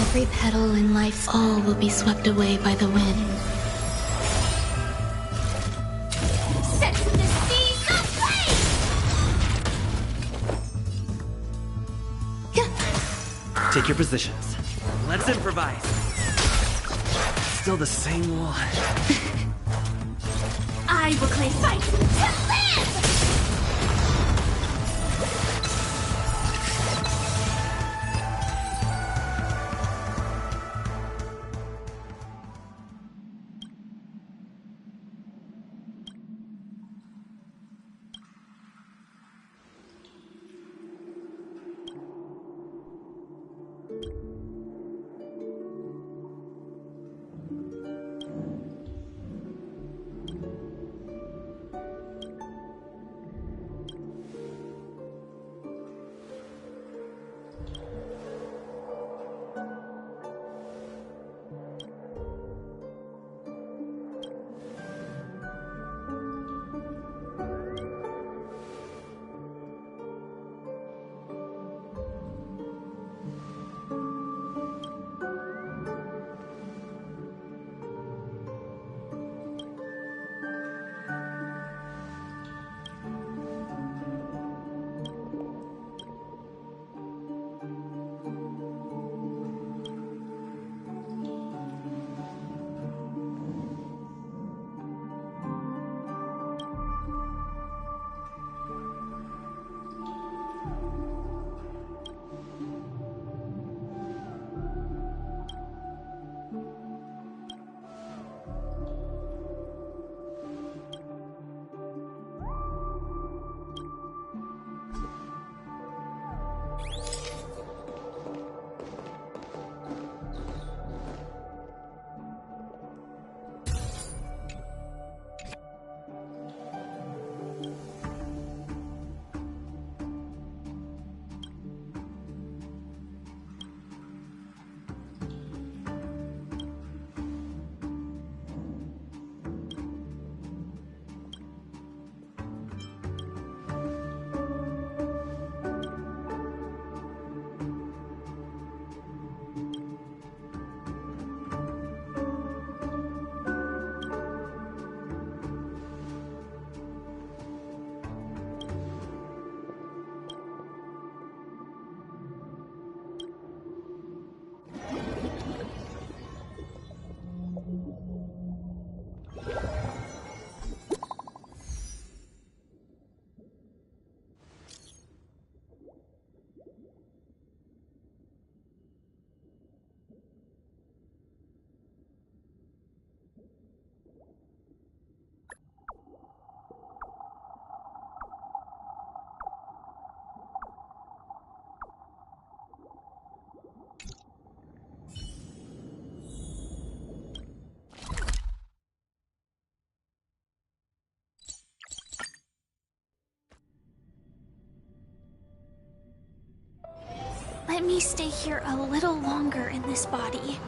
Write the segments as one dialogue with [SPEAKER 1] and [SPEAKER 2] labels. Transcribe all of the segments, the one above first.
[SPEAKER 1] Every petal in life, all will be swept away by the wind.
[SPEAKER 2] Sense the sea, go play!
[SPEAKER 3] Take your positions. Let's improvise. Still the same one.
[SPEAKER 2] I will claim fight to live! Let me stay here a little longer in this body.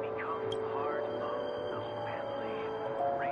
[SPEAKER 4] Become part of the family.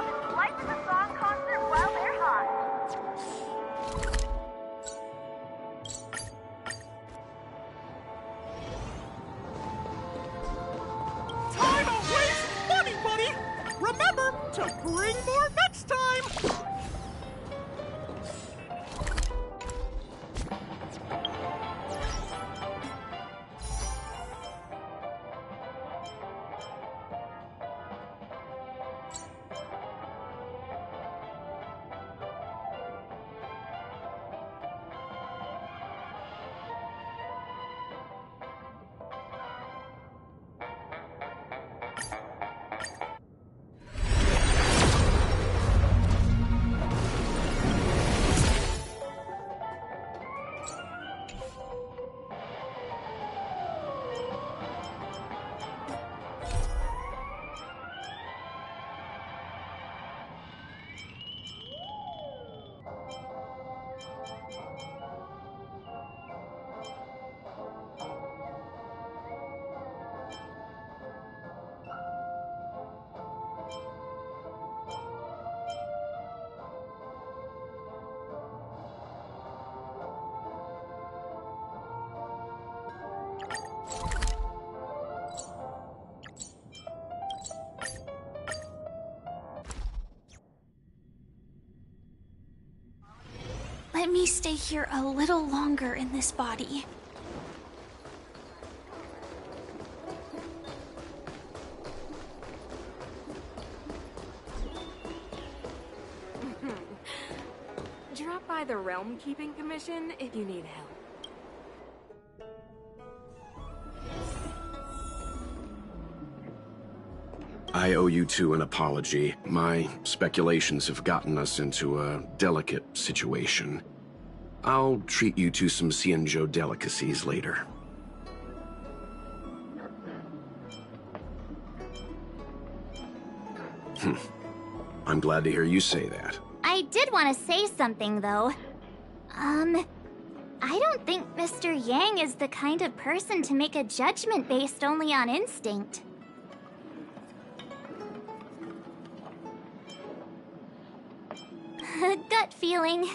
[SPEAKER 4] It's life is a song concert while they're hot.
[SPEAKER 5] Time to waste money, buddy! Remember to bring more next time!
[SPEAKER 2] Let me stay here a little longer in this body.
[SPEAKER 6] Drop by the Realm Keeping Commission if you need help.
[SPEAKER 7] I owe you two an apology. My speculations have gotten us into a delicate situation. I'll treat you to some Xianzhou delicacies later. I'm glad to hear you say that.
[SPEAKER 8] I did want to say something, though. I don't think Mr. Yang is the kind of person to make a judgment based only on instinct. A gut feeling.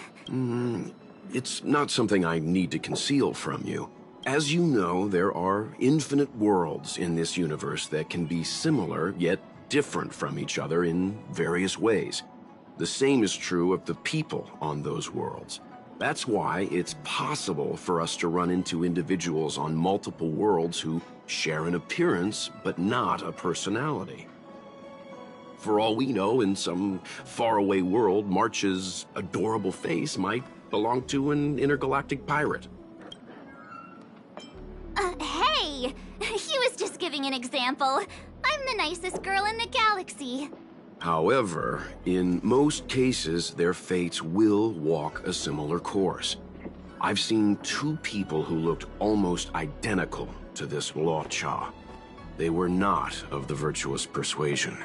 [SPEAKER 7] It's not something I need to conceal from you. As you know, there are infinite worlds in this universe that can be similar, yet different from each other in various ways. The same is true of the people on those worlds. That's why it's possible for us to run into individuals on multiple worlds who share an appearance, but not a personality. For all we know, in some faraway world, March's adorable face might belong to an intergalactic pirate.
[SPEAKER 8] Hey! He was just giving an example. I'm the nicest girl in the galaxy.
[SPEAKER 7] However, in most cases, their fates will walk a similar course. I've seen two people who looked almost identical to this Luocha. They were not of the virtuous persuasion.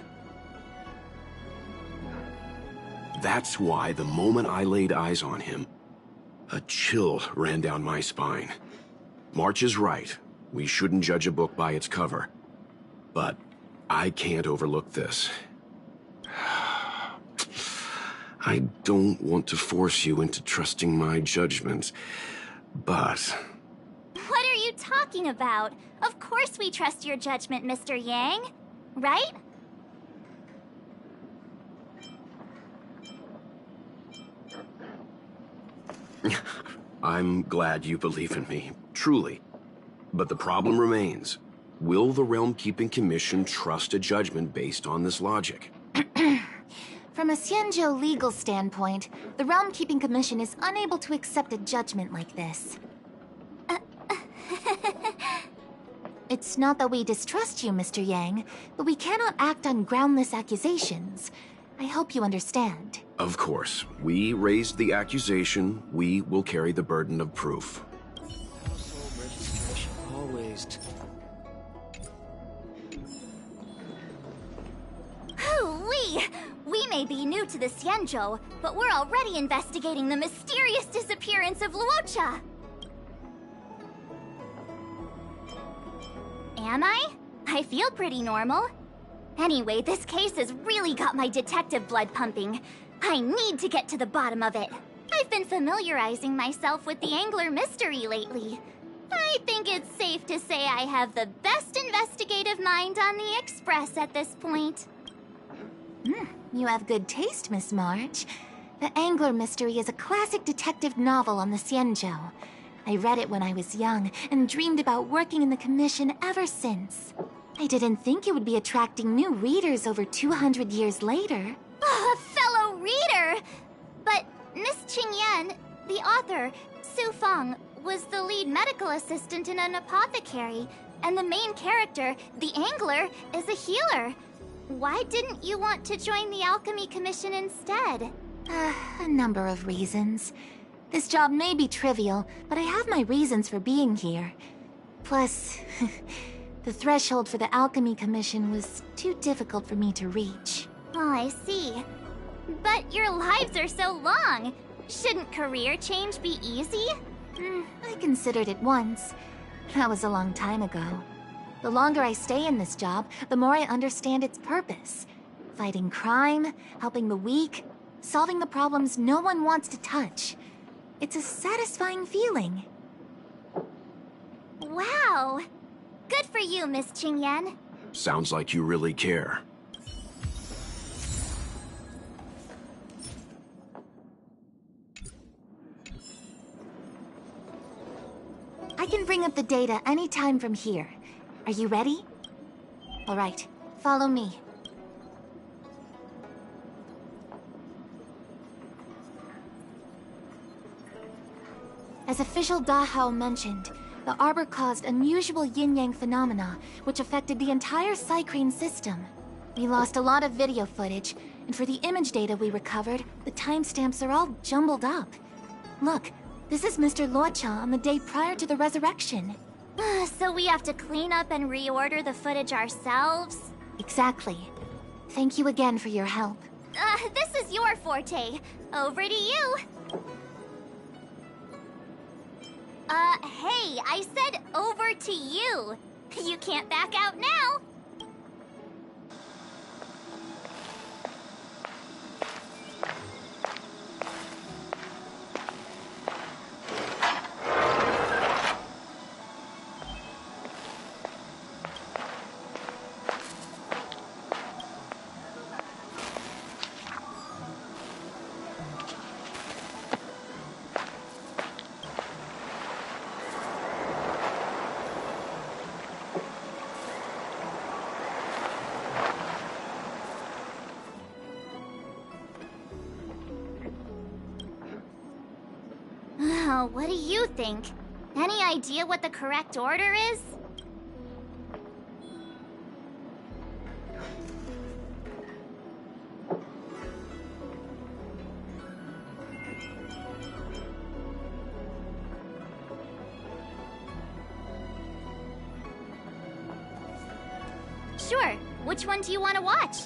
[SPEAKER 7] That's why the moment I laid eyes on him, a chill ran down my spine. March is right. We shouldn't judge a book by its cover. But I can't overlook this. I don't want to force you into trusting my judgment, but...
[SPEAKER 8] What are you talking about? Of course we trust your judgment, Mr. Yang. Right?
[SPEAKER 7] I'm glad you believe in me, truly. But the problem remains. Will the Realm Keeping Commission trust a judgment based on this logic?
[SPEAKER 9] From a Xianzhou legal standpoint, the Realm Keeping Commission is unable to accept a judgment like this. It's not that we distrust you, Mr. Yang, but we cannot act on groundless accusations. I hope you understand.
[SPEAKER 7] Of course. We raised the accusation. We will carry the burden of proof.
[SPEAKER 3] Household registration always.
[SPEAKER 8] Hoo-wee! We may be new to the Xianzhou, but we're already investigating the mysterious disappearance of Luocha. Am I? I feel pretty normal. Anyway, this case has really got my detective blood pumping. I need to get to the bottom of it. I've been familiarizing myself with the Angler mystery lately. I think it's safe to say I have the best investigative mind on the Express at this point.
[SPEAKER 9] You have good taste, Miss March. The Angler Mystery is a classic detective novel on the Xianzhou. I read it when I was young and dreamed about working in the commission ever since. I didn't think it would be attracting new readers over 200 years later.
[SPEAKER 8] A fellow reader! But Miss Qingyan, the author, Su Feng, was the lead medical assistant in an apothecary, and the main character, the Angler, is a healer. Why didn't you want to join the Alchemy Commission instead?
[SPEAKER 9] A number of reasons. This job may be trivial, but I have my reasons for being here. Plus, the threshold for the Alchemy Commission was too difficult for me to reach.
[SPEAKER 8] Oh, I see. But your lives are so long. Shouldn't career change be easy?
[SPEAKER 9] I considered it once. That was a long time ago. The longer I stay in this job, the more I understand its purpose. Fighting crime, helping the weak, solving the problems no one wants to touch. It's a satisfying feeling.
[SPEAKER 8] Wow! Good for you, Miss Qingyan.
[SPEAKER 7] Sounds like you really care.
[SPEAKER 9] I can bring up the data anytime from here. Are you ready? All right, follow me. As official Dahao mentioned, the arbor caused unusual yin-yang phenomena, which affected the entire Cycrane system. We lost a lot of video footage, and for the image data we recovered, the timestamps are all jumbled up. Look, this is Mr. Luocha on the day prior to the resurrection.
[SPEAKER 8] So we have to clean up and reorder the footage ourselves?
[SPEAKER 9] Exactly. Thank you again for your help.
[SPEAKER 8] This is your forte. Over to you. Hey, I said over to you. You can't back out now. What do you think? Any idea what the correct order is? Sure. Which one do you want to watch?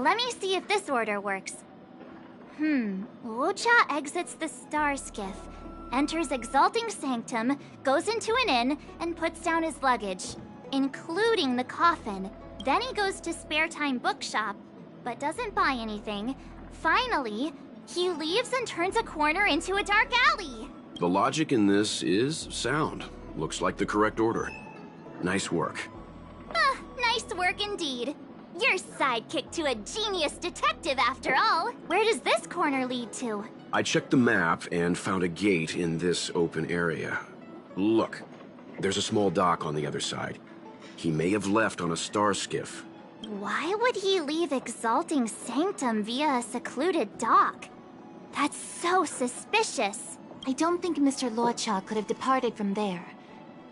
[SPEAKER 8] Let me see if this order works. Luocha exits the Star Skiff, enters Exalting Sanctum, goes into an inn, and puts down his luggage, including the coffin. Then he goes to Spare Time Bookshop, but doesn't buy anything. Finally, he leaves and turns a corner into a dark alley.
[SPEAKER 7] The logic in this is sound. Looks like the correct order. Nice work.
[SPEAKER 8] Nice work indeed. You're sidekick to a genius detective after all. Where does this corner lead to?
[SPEAKER 7] I checked the map and found a gate in this open area. Look, there's a small dock on the other side. He may have left on a star skiff.
[SPEAKER 8] Why would he leave Exalting Sanctum via a secluded dock? That's so suspicious.
[SPEAKER 9] I don't think Mr. Luocha could have departed from there.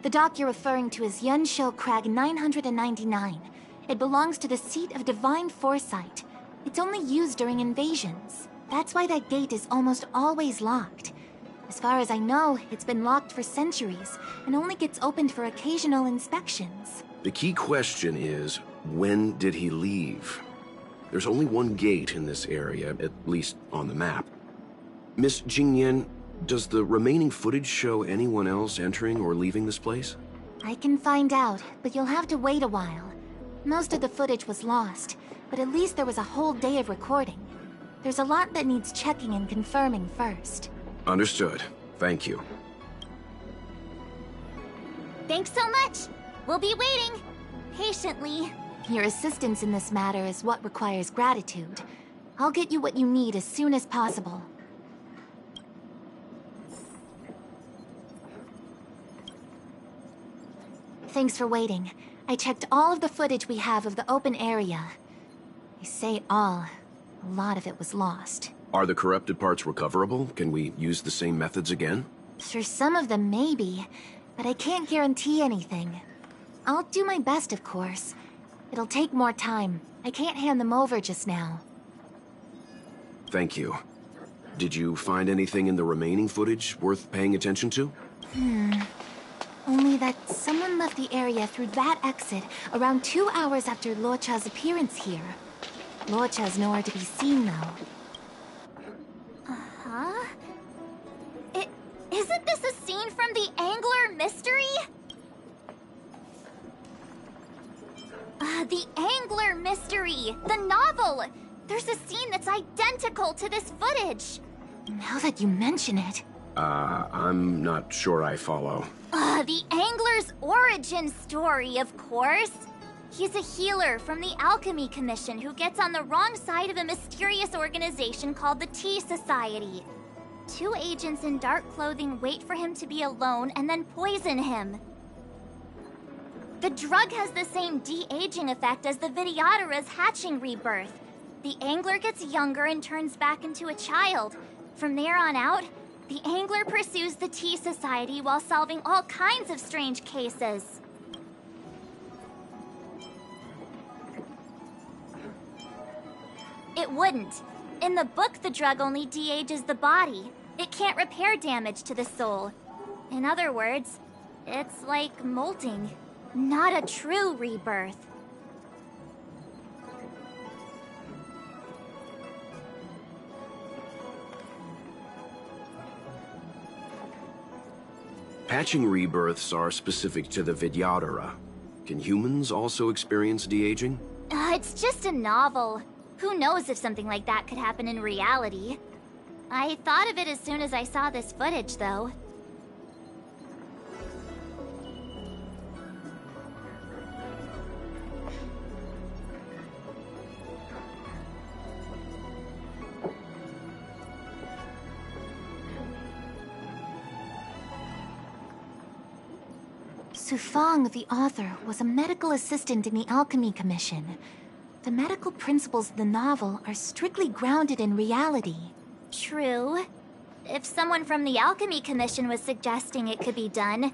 [SPEAKER 9] The dock you're referring to is Yunsho Crag 999. It belongs to the seat of Divine Foresight. It's only used during invasions. That's why that gate is almost always locked. As far as I know, it's been locked for centuries, and only gets opened for occasional inspections.
[SPEAKER 7] The key question is, when did he leave? There's only one gate in this area, at least on the map. Miss Jingyan, does the remaining footage show anyone else entering or leaving this place?
[SPEAKER 9] I can find out, but you'll have to wait a while. Most of the footage was lost, but at least there was a whole day of recording. There's a lot that needs checking and confirming first.
[SPEAKER 7] Understood. Thank you.
[SPEAKER 8] Thanks so much. We'll be waiting. Patiently.
[SPEAKER 9] Your assistance in this matter is what requires gratitude. I'll get you what you need as soon as possible. Thanks for waiting. I checked all of the footage we have of the open area. I say all. A lot of it was lost.
[SPEAKER 7] Are the corrupted parts recoverable? Can we use the same methods again?
[SPEAKER 9] For some of them, maybe. But I can't guarantee anything. I'll do my best, of course. It'll take more time. I can't hand them over just now.
[SPEAKER 7] Thank you. Did you find anything in the remaining footage worth paying attention to?
[SPEAKER 9] Only that someone left the area through that exit around 2 hours after Luocha's appearance here. Luocha's nowhere to be seen, though.
[SPEAKER 8] Huh? Isn't this a scene from the Angler Mystery? The Angler Mystery! The novel! There's a scene that's identical to this footage!
[SPEAKER 9] Now that you mention it...
[SPEAKER 7] I'm not sure I follow.
[SPEAKER 8] The Angler's origin story, of course! He's a healer from the Alchemy Commission who gets on the wrong side of a mysterious organization called the Tea Society. 2 agents in dark clothing wait for him to be alone and then poison him. The drug has the same de-aging effect as the Vidyadhara's hatching rebirth. The Angler gets younger and turns back into a child. From there on out, the Angler pursues the Tea Society while solving all kinds of strange cases. It wouldn't. In the book, the drug only de-ages the body. It can't repair damage to the soul. In other words, it's like molting. Not a true rebirth.
[SPEAKER 7] Hatching rebirths are specific to the Vidyadhara. Can humans also experience de-aging?
[SPEAKER 8] It's just a novel. Who knows if something like that could happen in reality? I thought of it as soon as I saw this footage, though.
[SPEAKER 9] Sufang, the author, was a medical assistant in the Alchemy Commission. The medical principles of the novel are strictly grounded in reality.
[SPEAKER 8] True. If someone from the Alchemy Commission was suggesting it could be done,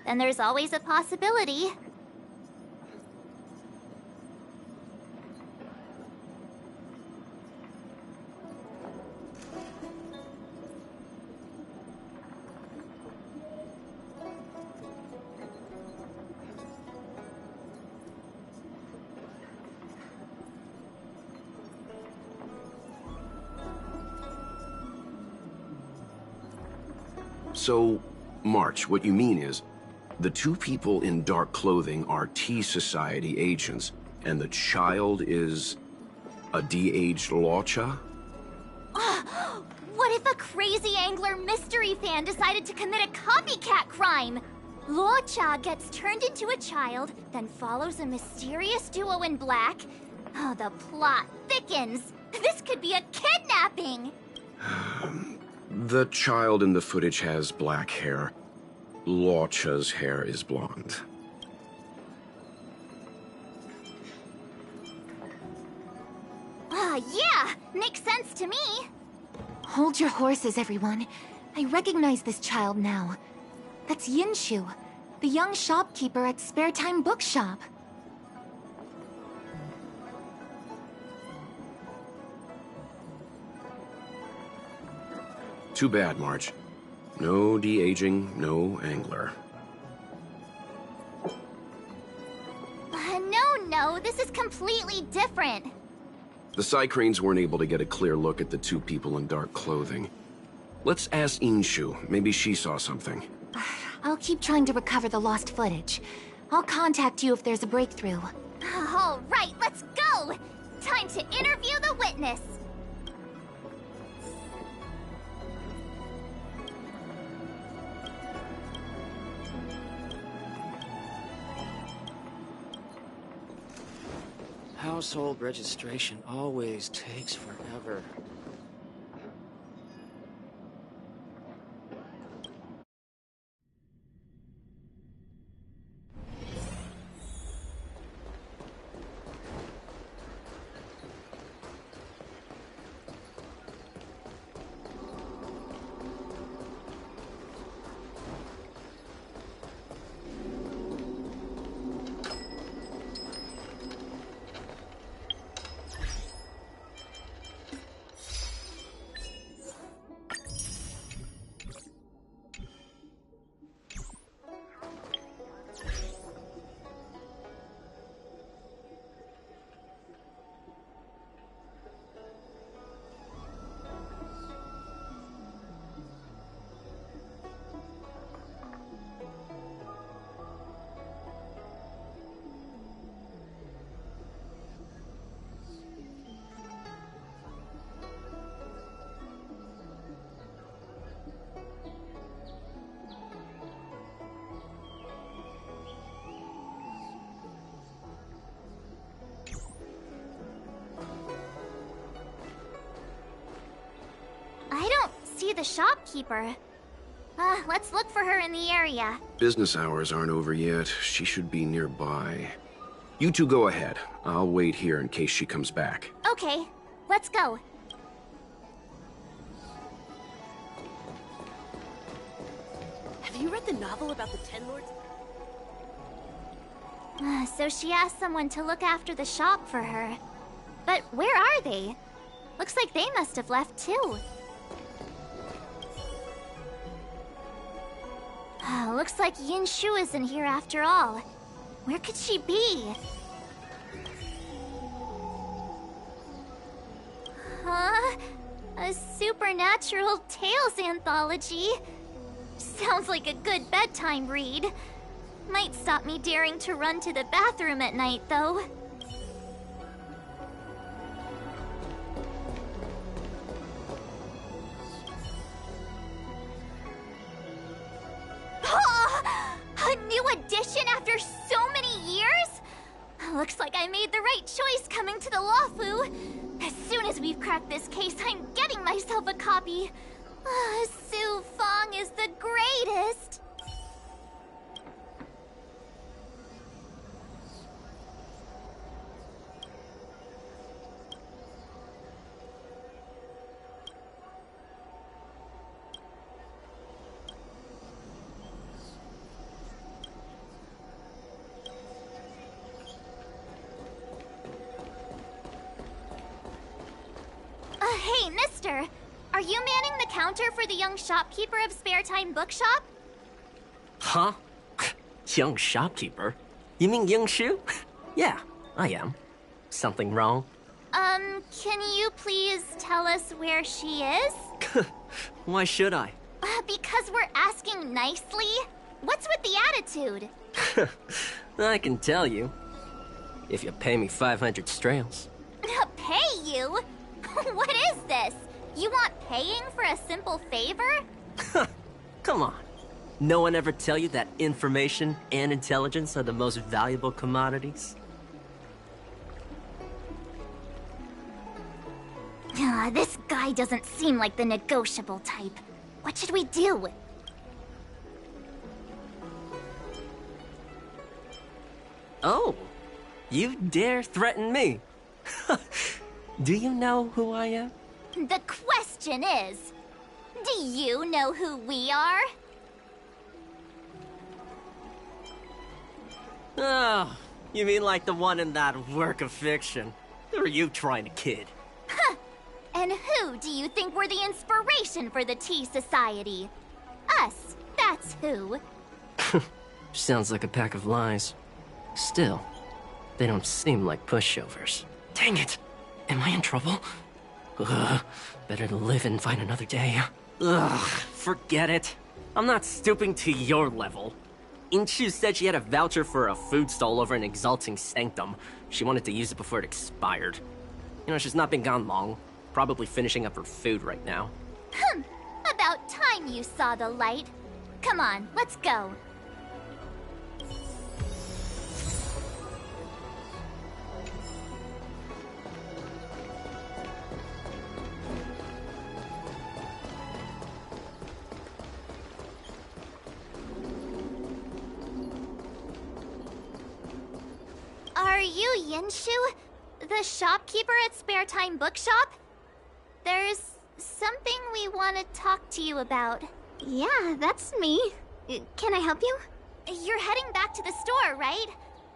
[SPEAKER 8] then there's always a possibility.
[SPEAKER 7] So, March, what you mean is, the 2 people in dark clothing are Tea Society agents, and the child is a de-aged Luocha?
[SPEAKER 8] What if a crazy Angler mystery fan decided to commit a copycat crime? Luocha gets turned into a child, then follows a mysterious duo in black. Oh, the plot thickens. This could be a kidnapping!
[SPEAKER 7] The child in the footage has black hair. Luocha's hair is blonde.
[SPEAKER 8] Makes sense to me.
[SPEAKER 9] Hold your horses, everyone. I recognize this child now. That's Yinshu, the young shopkeeper at Spare Time Bookshop.
[SPEAKER 7] Too bad, March. No de-aging, no angler.
[SPEAKER 8] No, this is completely different.
[SPEAKER 7] The Cycranes weren't able to get a clear look at the two people in dark clothing. Let's ask Inshu. Maybe she saw something.
[SPEAKER 9] I'll keep trying to recover the lost footage. I'll contact you if there's a breakthrough.
[SPEAKER 8] All right, let's go! Time to interview the witness.
[SPEAKER 3] Household registration always takes forever.
[SPEAKER 8] I don't see the shopkeeper. Let's look for her in the area.
[SPEAKER 7] Business hours aren't over yet. She should be nearby. You two go ahead. I'll wait here in case she comes back.
[SPEAKER 8] Okay, let's go.
[SPEAKER 6] Have you read the novel about the Ten Lords?
[SPEAKER 8] So she asked someone to look after the shop for her. But where are they? Looks like they must have left too. Looks like Yinshu isn't here after all. Where could she be? Huh? A supernatural tales anthology? Sounds like a good bedtime read. Might stop me daring to run to the bathroom at night, though. A new edition after so many years? Looks like I made the right choice coming to the Lawfu. As soon as we've cracked this case, I'm getting myself a copy. Su Fong is the greatest. Hey, mister! Are you manning the counter for the young shopkeeper of Spare Time Bookshop?
[SPEAKER 10] Huh? Young shopkeeper? You mean Yinshu? Yeah, I am. Something wrong?
[SPEAKER 8] Can you please tell us where she is?
[SPEAKER 10] Why should I?
[SPEAKER 8] Because we're asking nicely. What's with the attitude?
[SPEAKER 10] I can tell you. If you pay me 500 strails.
[SPEAKER 8] Pay you? What is this? You want paying for a simple favor?
[SPEAKER 10] Come on. No one ever tell you that information and intelligence are the most valuable commodities?
[SPEAKER 8] This guy doesn't seem like the negotiable type. What should we do?
[SPEAKER 10] Oh, you dare threaten me? Do you know who I am?
[SPEAKER 8] The question is, do you know who we are?
[SPEAKER 10] Oh, you mean like the one in that work of fiction? Who are you trying to kid?
[SPEAKER 8] Huh. And who do you think were the inspiration for the Tea Society? Us, that's who.
[SPEAKER 10] Sounds like a pack of lies. Still, they don't seem like pushovers. Dang it! Am I in trouble? Ugh, better to live and find another day. Ugh, forget it. I'm not stooping to your level. Inchu said she had a voucher for a food stall over in Exalting Sanctum. She wanted to use it before it expired. You know, she's not been gone long. Probably finishing up her food right now.
[SPEAKER 8] About time you saw the light. Come on, let's go. Are you Yinshu? The shopkeeper at Spare Time Bookshop? There's something we want to talk to you about.
[SPEAKER 11] Yeah, that's me. Can I help you?
[SPEAKER 8] You're heading back to the store, right?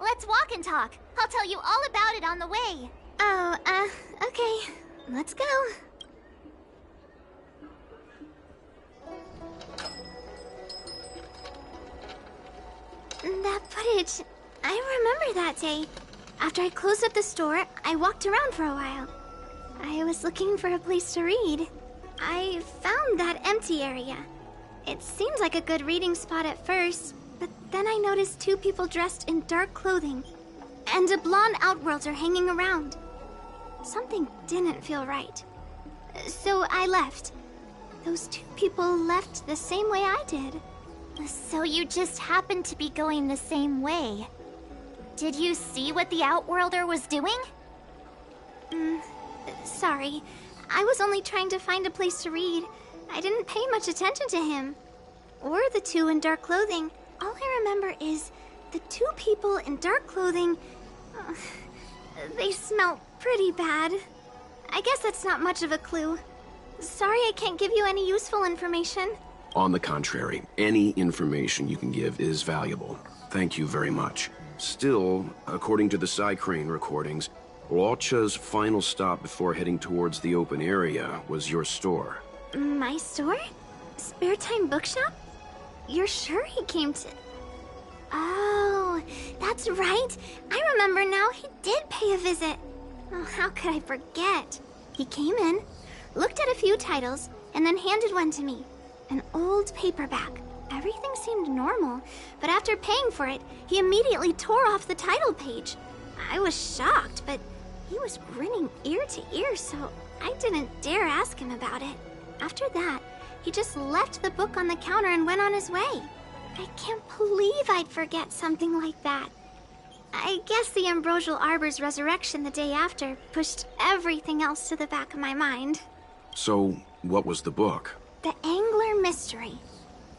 [SPEAKER 8] Let's walk and talk. I'll tell you all about it on the way.
[SPEAKER 11] Oh, okay. Let's go. That footage, I remember that day. After I closed up the store, I walked around for a while. I was looking for a place to read. I found that empty area. It seemed like a good reading spot at first, but then I noticed two people dressed in dark clothing, and a blonde outworlder hanging around. Something didn't feel right. So I left. Those two people left the same way I did.
[SPEAKER 8] So you just happened to be going the same way. Did you see what the Outworlder was doing?
[SPEAKER 11] Sorry. I was only trying to find a place to read. I didn't pay much attention to him. Or the two in dark clothing. All I remember is the two people in dark clothing... they smell pretty bad. I guess that's not much of a clue. Sorry I can't give you any useful information.
[SPEAKER 7] On the contrary, any information you can give is valuable. Thank you very much. Still, according to the Psycrane recordings, Laocha's final stop before heading towards the open area was your store.
[SPEAKER 11] My store? Spare Time Bookshop? You're sure he came to... Oh, that's right. I remember now, he did pay a visit. Oh, how could I forget? He came in, looked at a few titles, and then handed one to me. An old paperback. Everything seemed normal, but after paying for it, he immediately tore off the title page. I was shocked, but he was grinning ear to ear, so I didn't dare ask him about it. After that, he just left the book on the counter and went on his way. I can't believe I'd forget something like that. I guess the Ambrosial Arbor's resurrection the day after pushed everything else to the back of my mind.
[SPEAKER 7] So, what was the book?
[SPEAKER 11] The Angler Mystery.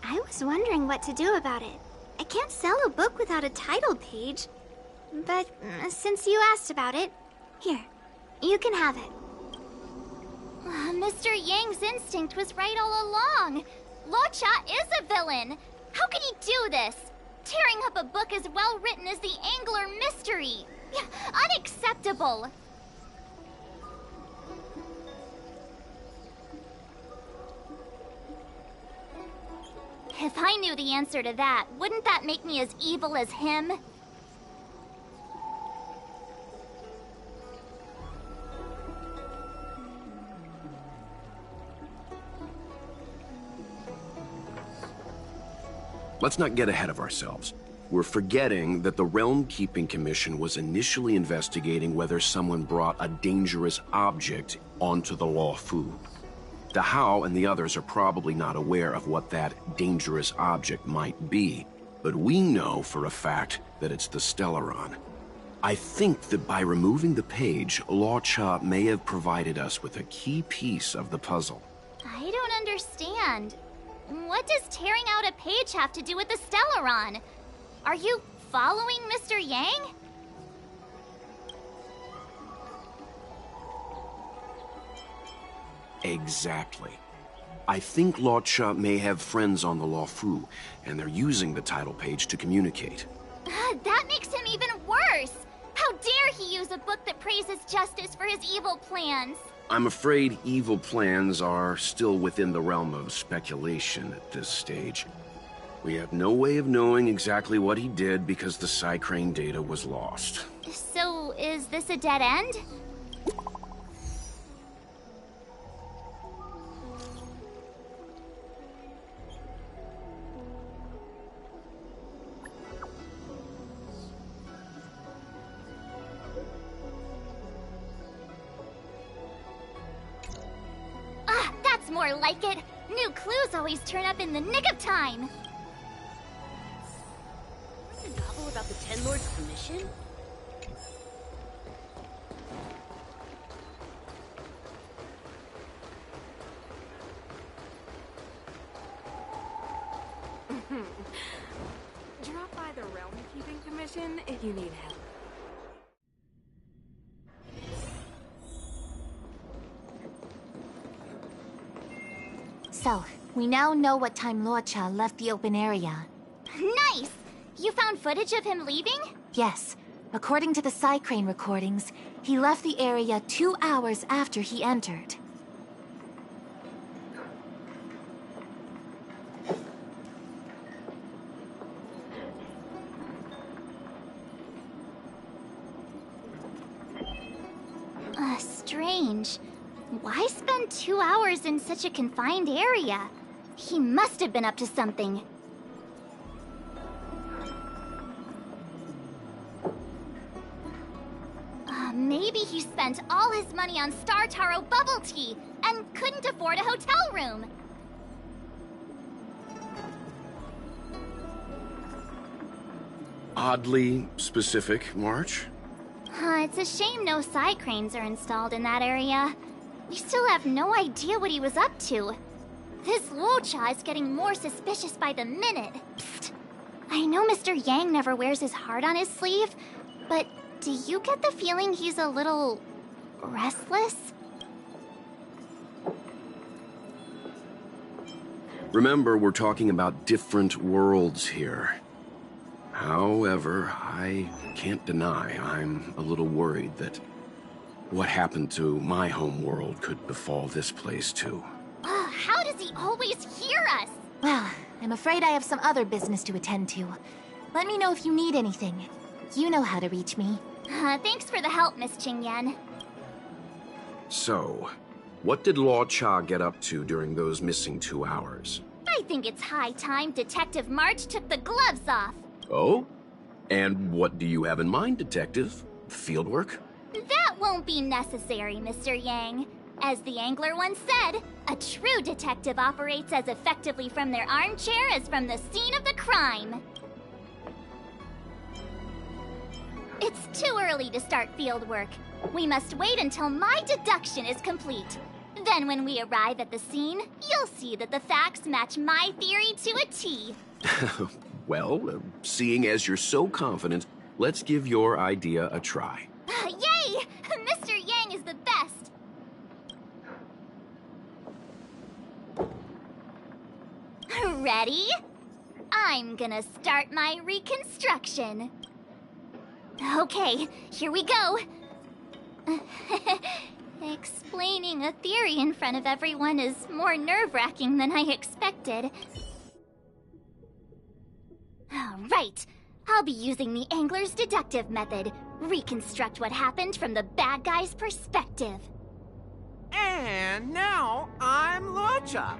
[SPEAKER 11] I was wondering what to do about it. I can't sell a book without a title page. But since you asked about it, here, you can have it.
[SPEAKER 8] Mr. Yang's instinct was right all along. Laocha is a villain. How can he do this? Tearing up a book as well written as the Angler Mystery. Unacceptable. If I knew the answer to that, wouldn't that make me as evil as him?
[SPEAKER 7] Let's not get ahead of ourselves. We're forgetting that the Realm Keeping Commission was initially investigating whether someone brought a dangerous object onto the Lawfu. The How and the others are probably not aware of what that dangerous object might be, but we know for a fact that it's the Stellaron. I think that by removing the page, Laocha may have provided us with a key piece of the puzzle.
[SPEAKER 8] I don't understand. What does tearing out a page have to do with the Stellaron? Are you following Mr. Yang?
[SPEAKER 7] Exactly. I think Luocha may have friends on the Luofu, and they're using the title page to communicate.
[SPEAKER 8] That makes him even worse! How dare he use a book that praises justice for his evil plans?
[SPEAKER 7] I'm afraid evil plans are still within the realm of speculation at this stage. We have no way of knowing exactly what he did because the Psycrane data was lost.
[SPEAKER 8] So, is this a dead end? That's more like it. New clues always turn up in the nick of time.
[SPEAKER 12] A novel about the Ten Lords Commission?
[SPEAKER 6] Drop by the Realm Keeping Commission if you need help.
[SPEAKER 9] So, we now know what time Luocha left the open area.
[SPEAKER 8] Nice! You found footage of him leaving?
[SPEAKER 9] Yes. According to the Psycrane recordings, he left the area 2 hours after he entered.
[SPEAKER 8] Strange. Why spend 2 hours in such a confined area? He must have been up to something. Maybe he spent all his money on Star Taro bubble tea and couldn't afford a hotel room.
[SPEAKER 7] Oddly specific, March?
[SPEAKER 8] It's a shame no Psycranes are installed in that area. We still have no idea what he was up to. This Luocha is getting more suspicious by the minute. Psst. I know Mr. Yang never wears his heart on his sleeve, but do you get the feeling he's a little restless?
[SPEAKER 7] Remember, we're talking about different worlds here. However, I can't deny I'm a little worried that what happened to my home world could befall this place too.
[SPEAKER 8] How does he always hear us?
[SPEAKER 9] Well, I'm afraid I have some other business to attend to. Let me know if you need anything. You know how to reach me.
[SPEAKER 8] Thanks for the help, Miss Qingyan.
[SPEAKER 7] So, what did Luocha get up to during those missing 2 hours?
[SPEAKER 8] I think it's high time Detective March took the gloves off.
[SPEAKER 7] Oh? And what do you have in mind, Detective? Fieldwork?
[SPEAKER 8] That won't be necessary, Mr. Yang. As the Angler once said, a true detective operates as effectively from their armchair as from the scene of the crime. It's too early to start field work. We must wait until my deduction is complete. Then when we arrive at the scene, you'll see that the facts match my theory to a T.
[SPEAKER 7] Well, seeing as you're so confident, let's give your idea a try.
[SPEAKER 8] Yay! Mr. Yang is the best! Ready? I'm gonna start my reconstruction. Okay, here we go. Explaining a theory in front of everyone is more nerve-wracking than I expected. Right. I'll be using the Angler's deductive method. Reconstruct what happened from the bad guy's perspective.
[SPEAKER 5] And now I'm Luocha.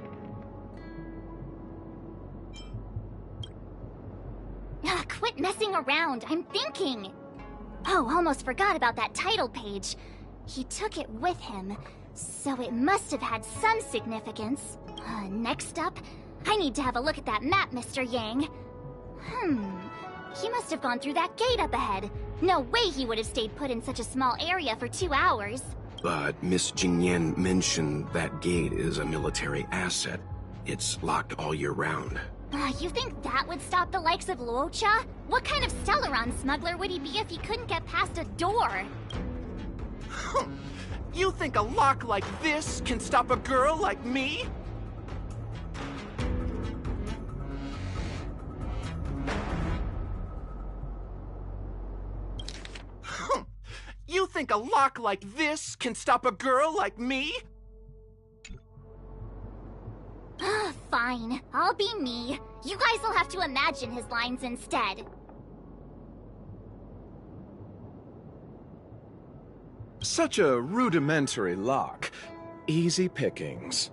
[SPEAKER 8] Quit messing around. I'm thinking. Oh, almost forgot about that title page. He took it with him, so it must have had some significance. Next up, I need to have a look at that map, Mr. Yang. He must have gone through that gate up ahead. No way he would have stayed put in such a small area for 2 hours.
[SPEAKER 7] But Miss Jingyan mentioned that gate is a military asset. It's locked all year round.
[SPEAKER 8] You think that would stop the likes of Luocha? What kind of Stellaron smuggler would he be if he couldn't get past a door?
[SPEAKER 5] You think a lock like this can stop a girl like me? You think a lock like this can stop a girl like me?
[SPEAKER 8] Fine, I'll be me. You guys will have to imagine his lines instead.
[SPEAKER 13] Such a rudimentary lock. Easy pickings.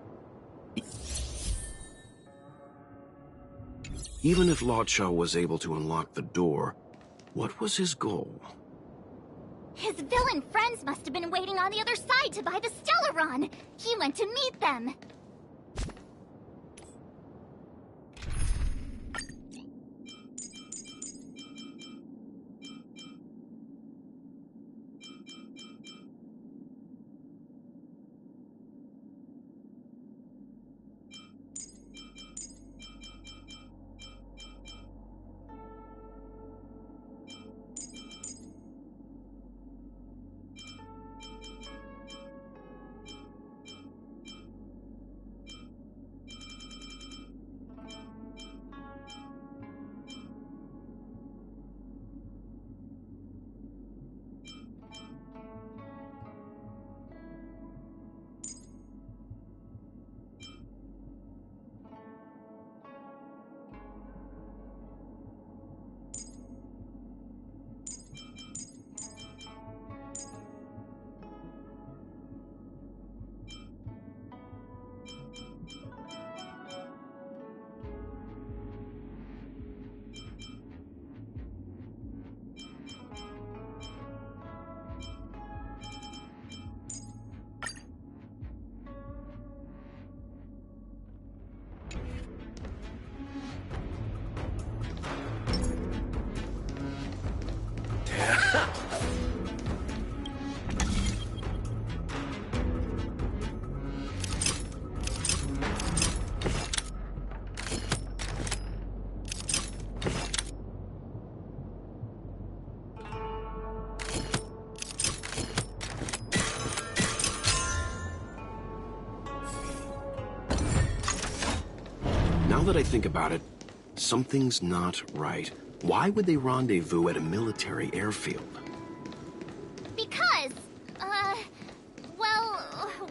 [SPEAKER 7] Even if Lotcha was able to unlock the door, what was his goal?
[SPEAKER 8] His villain friends must have been waiting on the other side to buy the Stellaron. He went to meet them.
[SPEAKER 7] Now that I think about it, something's not right. Why would they rendezvous at a military airfield?
[SPEAKER 8] Because, well,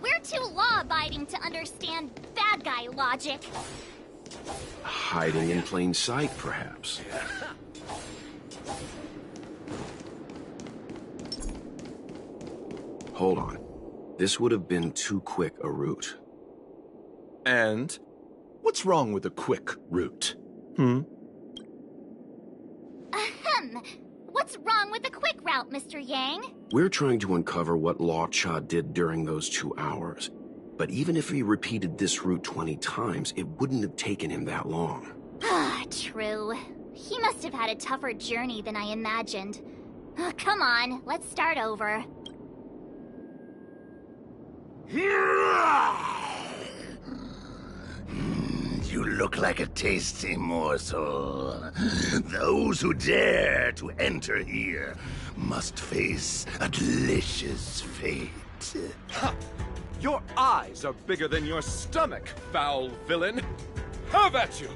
[SPEAKER 8] we're too law-abiding to understand bad guy logic.
[SPEAKER 7] Hiding in plain sight, perhaps. Hold on. This would have been too quick a route.
[SPEAKER 13] And what's wrong with a quick route?
[SPEAKER 8] Ahem. What's wrong with the quick route, Mr. Yang?
[SPEAKER 7] We're trying to uncover what Lotcha did during those 2 hours. But even if he repeated this route 20 times, it wouldn't have taken him that long.
[SPEAKER 8] True. He must have had a tougher journey than I imagined. Come on, let's start over.
[SPEAKER 14] You look like a tasty morsel. Those who dare to enter here must face a delicious fate.
[SPEAKER 13] Ha! Your eyes are bigger than your stomach, foul villain! Have at you!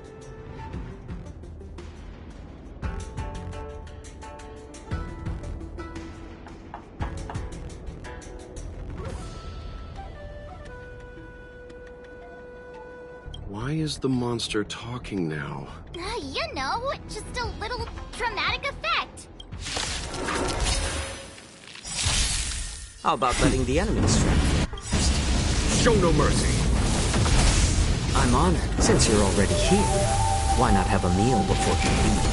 [SPEAKER 7] Why is the monster talking now?
[SPEAKER 8] You know, just a little dramatic effect.
[SPEAKER 15] How about letting the enemies strike?
[SPEAKER 7] Show no mercy!
[SPEAKER 15] I'm honored. Since you're already here, why not have a meal before you leave?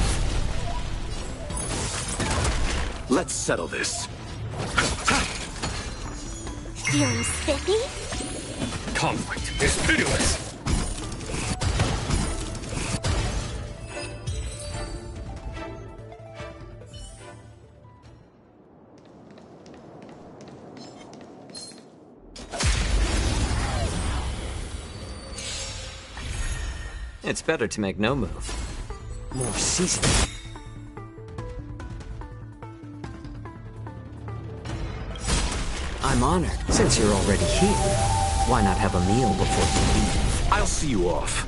[SPEAKER 7] Let's settle this.
[SPEAKER 8] Feeling spiffy?
[SPEAKER 7] Conflict is pitiless!
[SPEAKER 15] It's better to make no move. More seasoning. I'm honored. Since you're already here, why not have a meal before you leave?
[SPEAKER 7] I'll see you off.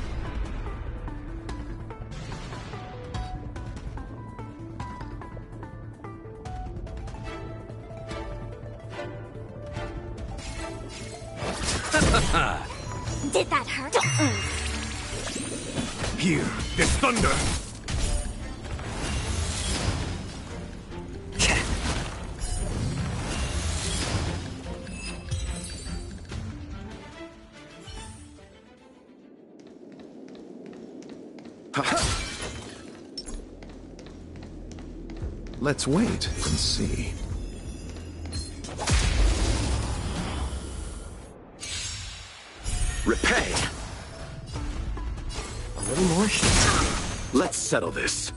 [SPEAKER 11] Did that hurt?
[SPEAKER 13] Here, this thunder!
[SPEAKER 7] Let's wait and see. Repay!
[SPEAKER 15] A little more
[SPEAKER 7] Let's settle this.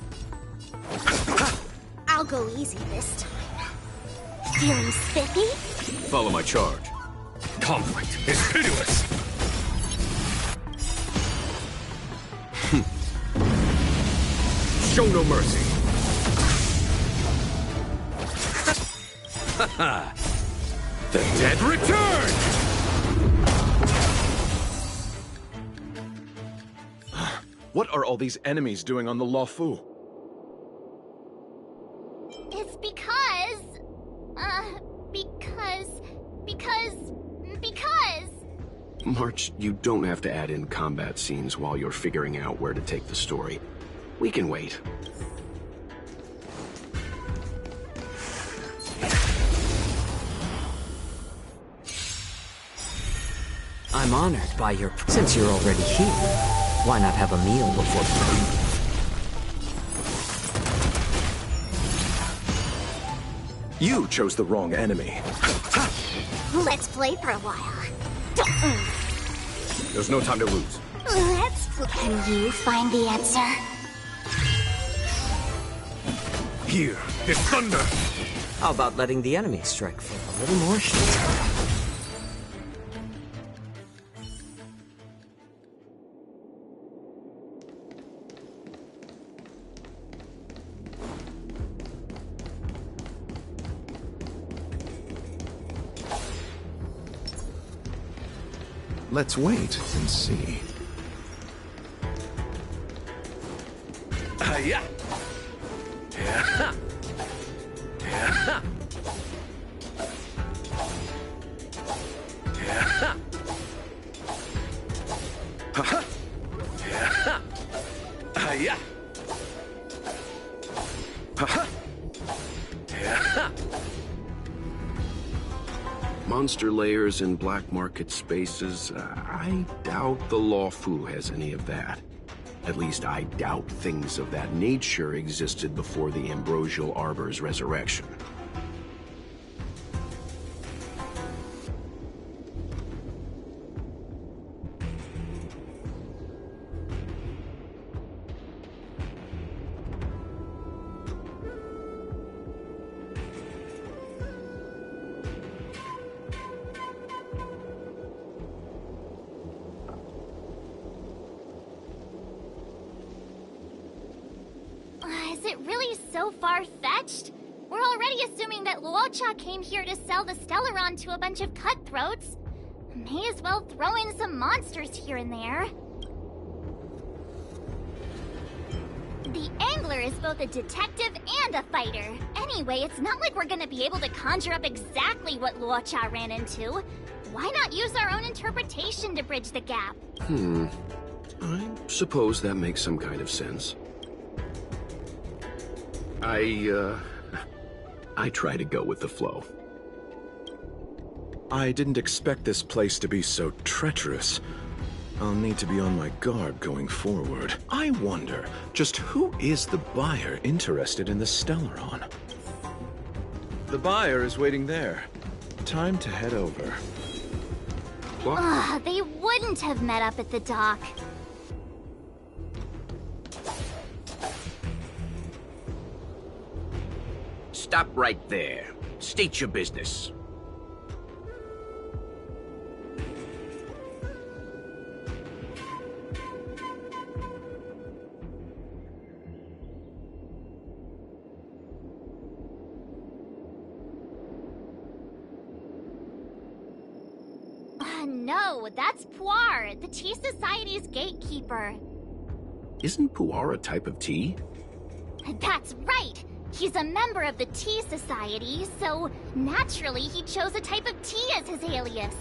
[SPEAKER 11] I'll go easy this time. Feeling spiffy?
[SPEAKER 7] Follow my charge.
[SPEAKER 13] Conflict is hideous!
[SPEAKER 7] Show no mercy.
[SPEAKER 13] The dead return! What are all these enemies doing on the Lawfu?
[SPEAKER 8] It's because... because...
[SPEAKER 7] March, you don't have to add in combat scenes while you're figuring out where to take the story. We can wait.
[SPEAKER 15] I'm honored by your... Since you're already here, why not have a meal before you leave?
[SPEAKER 13] You chose the wrong enemy.
[SPEAKER 11] Let's play for a while.
[SPEAKER 7] There's no time to lose.
[SPEAKER 11] Let's play. Can you find the answer?
[SPEAKER 13] Here, this thunder!
[SPEAKER 15] How about letting the enemy strike for a little more
[SPEAKER 7] Let's wait and see.
[SPEAKER 13] Yeah. Yeah. Yeah. Yeah. Yeah. Yeah. Yeah.
[SPEAKER 7] Monster layers in black market spaces, I doubt the Lawfu has any of that. At least I doubt things of that nature existed before the Ambrosial Arbor's resurrection.
[SPEAKER 8] Is it really so far-fetched? We're already assuming that Luocha came here to sell the Stellaron to a bunch of cutthroats. May as well throw in some monsters here and there. The Angler is both a detective and a fighter. Anyway, it's not like we're gonna be able to conjure up exactly what Luocha ran into. Why not use our own interpretation to bridge the gap?
[SPEAKER 7] I suppose that makes some kind of sense. I try to go with the flow.
[SPEAKER 13] I didn't expect this place to be so treacherous. I'll need to be on my guard going forward. I wonder, just who is the buyer interested in the Stellaron? The buyer is waiting there. Time to head over.
[SPEAKER 8] Ugh, they wouldn't have met up at the dock.
[SPEAKER 16] Stop right there. State your business.
[SPEAKER 8] No, that's Puar, the Tea Society's gatekeeper.
[SPEAKER 7] Isn't puar a type of tea?
[SPEAKER 8] That's right! He's a member of the Tea Society, so naturally he chose a type of tea as his alias.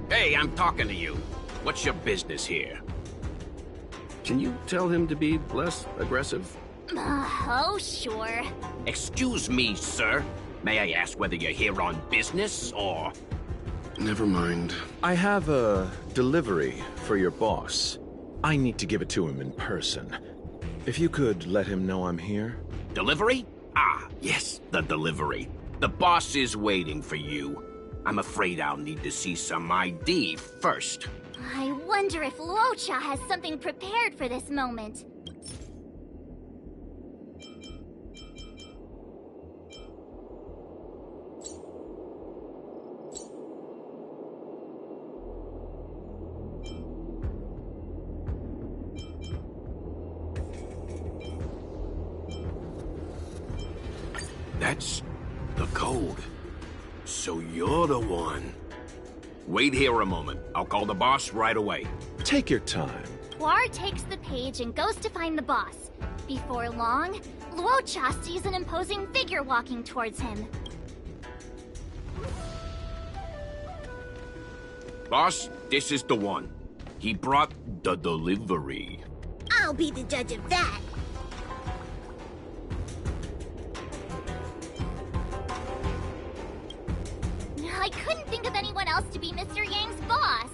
[SPEAKER 16] Hey, I'm talking to you. What's your business here?
[SPEAKER 7] Can you tell him to be less aggressive?
[SPEAKER 8] Oh, sure.
[SPEAKER 16] Excuse me, sir. May I ask whether you're here on business, or...
[SPEAKER 7] Never mind.
[SPEAKER 13] I have a delivery for your boss. I need to give it to him in person. If you could let him know I'm here.
[SPEAKER 16] Delivery? Ah, yes, the delivery. The boss is waiting for you. I'm afraid I'll need to see some ID first.
[SPEAKER 8] I wonder if Luocha has something prepared for this moment.
[SPEAKER 7] That's the code. So you're the one.
[SPEAKER 16] Wait here a moment. I'll call the boss right away.
[SPEAKER 13] Take your time.
[SPEAKER 8] Puar takes the page and goes to find the boss. Before long, Luocha sees an imposing figure walking towards him.
[SPEAKER 16] Boss, this is the one. He brought the delivery.
[SPEAKER 11] I'll be the judge of that.
[SPEAKER 8] I couldn't think of anyone else to be Mr. Yang's boss.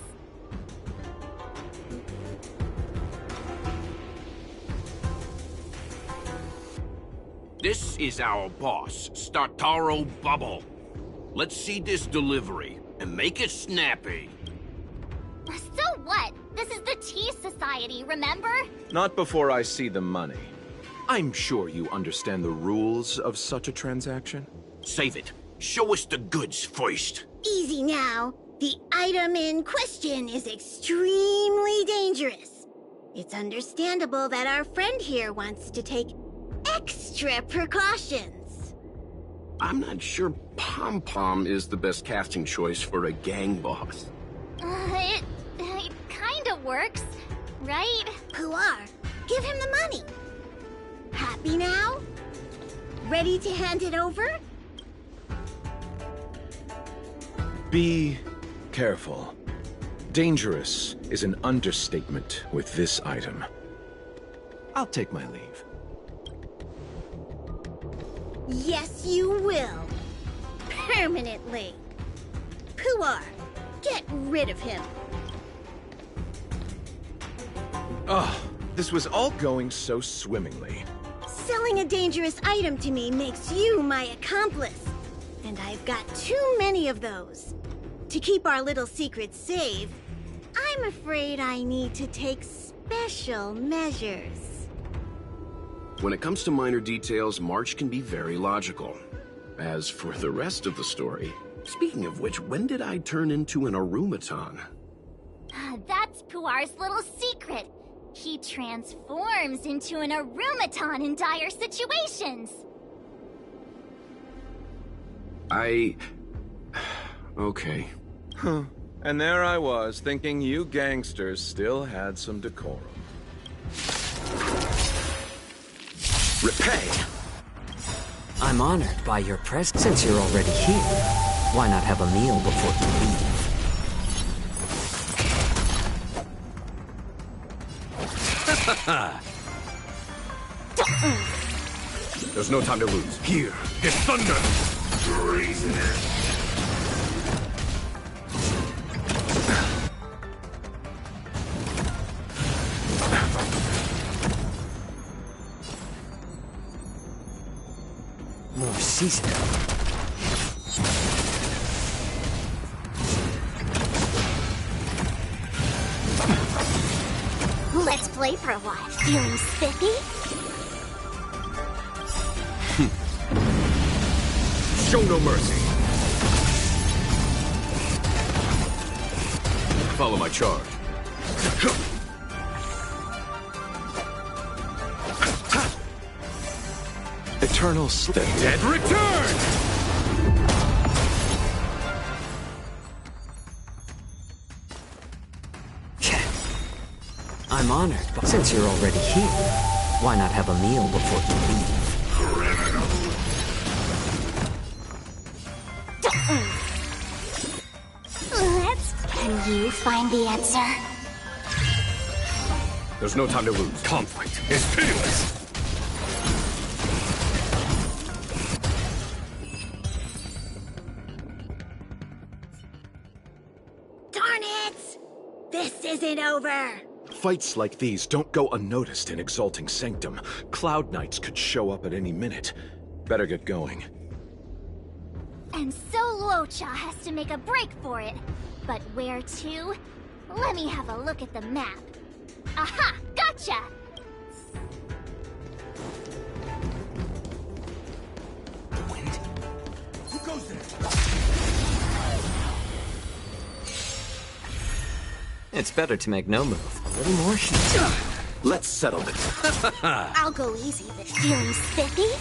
[SPEAKER 16] This is our boss, Startaro Bubble. Let's see this delivery, and make it snappy.
[SPEAKER 8] So what? This is the Tea Society, remember?
[SPEAKER 13] Not before I see the money. I'm sure you understand the rules of such a transaction.
[SPEAKER 16] Save it. Show us the goods first.
[SPEAKER 11] Easy now. The item in question is extremely dangerous. It's understandable that our friend here wants to take extra precautions.
[SPEAKER 7] I'm not sure Pom Pom is the best casting choice for a gang boss.
[SPEAKER 8] It kinda works, right?
[SPEAKER 11] Puar, give him the money. Happy now? Ready to hand it over?
[SPEAKER 13] Be careful. Dangerous is an understatement with this item. I'll take my leave.
[SPEAKER 11] Yes, you will. Permanently. Puar, get rid of him.
[SPEAKER 13] Oh, this was all going so swimmingly.
[SPEAKER 11] Selling a dangerous item to me makes you my accomplice. And I've got too many of those. To keep our little secret safe, I'm afraid I need to take special measures.
[SPEAKER 7] When it comes to minor details, March can be very logical. As for the rest of the story, speaking of which, when did I turn into an Arumaton?
[SPEAKER 8] That's Puar's little secret. He transforms into an Arumaton in dire situations.
[SPEAKER 7] Okay.
[SPEAKER 13] Huh. And there I was, thinking you gangsters still had some decorum.
[SPEAKER 15] Repay! I'm honored by your presence. Since you're already here, why not have a meal before you leave?
[SPEAKER 7] There's no time to lose.
[SPEAKER 14] Here, get thunder! Treasonous!
[SPEAKER 15] More season.
[SPEAKER 11] Let's play for a while. Feeling spiffy?
[SPEAKER 13] Show no mercy. Follow my charge. Eternal sleep. The dead return!
[SPEAKER 15] I'm honored, but since you're already here, why not have a meal before you leave?
[SPEAKER 11] Can you find the answer?
[SPEAKER 13] There's no time to lose. Conflict is pitiless.
[SPEAKER 17] Darn it! This isn't over!
[SPEAKER 13] Fights like these don't go unnoticed in Exalting Sanctum. Cloud Knights could show up at any minute. Better get going.
[SPEAKER 8] And so Luocha has to make a break for it. But where to? Let me have a look at the map. Aha! Gotcha!
[SPEAKER 14] Who goes there?
[SPEAKER 15] It's better to make no move. A little more heat.
[SPEAKER 13] Let's settle this.
[SPEAKER 11] I'll go easy, but feeling spiffy?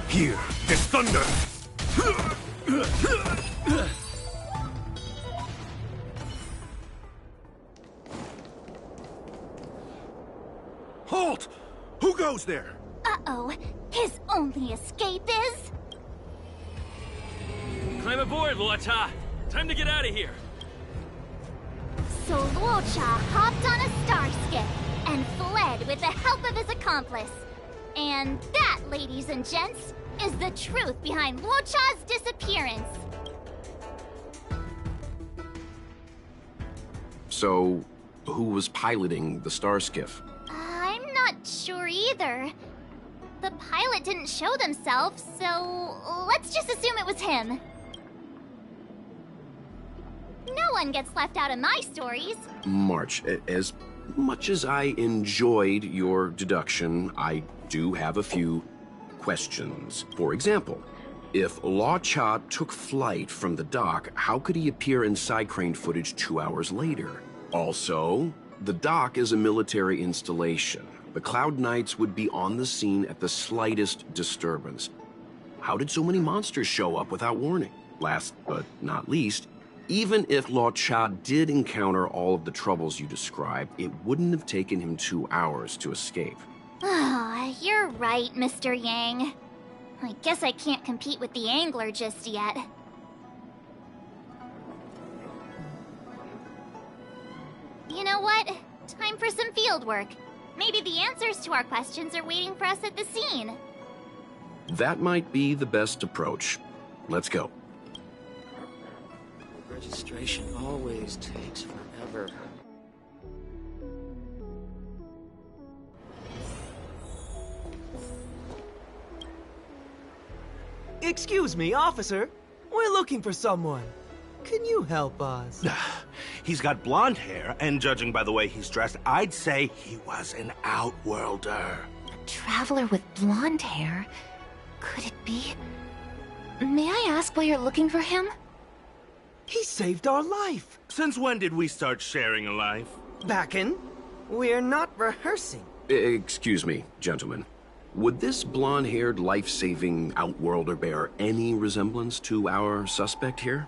[SPEAKER 14] Here is thunder! Halt! Who goes there?
[SPEAKER 8] Uh-oh. His only escape is...
[SPEAKER 18] Climb aboard, Luocha. Time to get out of here.
[SPEAKER 8] So Luocha hopped on a star skiff and fled with the help of his accomplice. And that, ladies and gents, is the truth behind Luocha's disappearance.
[SPEAKER 7] So, who was piloting the star skiff?
[SPEAKER 8] I'm not sure either. The pilot didn't show themselves, so let's just assume it was him. No one gets left out of my stories.
[SPEAKER 7] March, as much as I enjoyed your deduction, I do have a few questions. For example, if Luocha took flight from the dock, how could he appear in side crane footage 2 hours later? Also, the dock is a military installation. The Cloud Knights would be on the scene at the slightest disturbance. How did so many monsters show up without warning? Last but not least, even if Luocha did encounter all of the troubles you described, it wouldn't have taken him 2 hours to escape.
[SPEAKER 8] Ah, you're right, Mr. Yang. I guess I can't compete with the angler just yet. You know what? Time for some field work. Maybe the answers to our questions are waiting for us at the scene.
[SPEAKER 7] That might be the best approach. Let's go.
[SPEAKER 3] Registration always takes forever.
[SPEAKER 19] Excuse me, officer. We're looking for someone. Can you help us?
[SPEAKER 14] He's got blonde hair, and judging by the way he's dressed, I'd say he was an outworlder.
[SPEAKER 9] Traveler with blonde hair? Could it be? May I ask why you're looking for him?
[SPEAKER 19] He saved our life.
[SPEAKER 14] Since when did we start sharing a life?
[SPEAKER 19] Backin', we're not rehearsing.
[SPEAKER 7] Excuse me, gentlemen. Would this blonde-haired, life-saving outworlder bear any resemblance to our suspect here?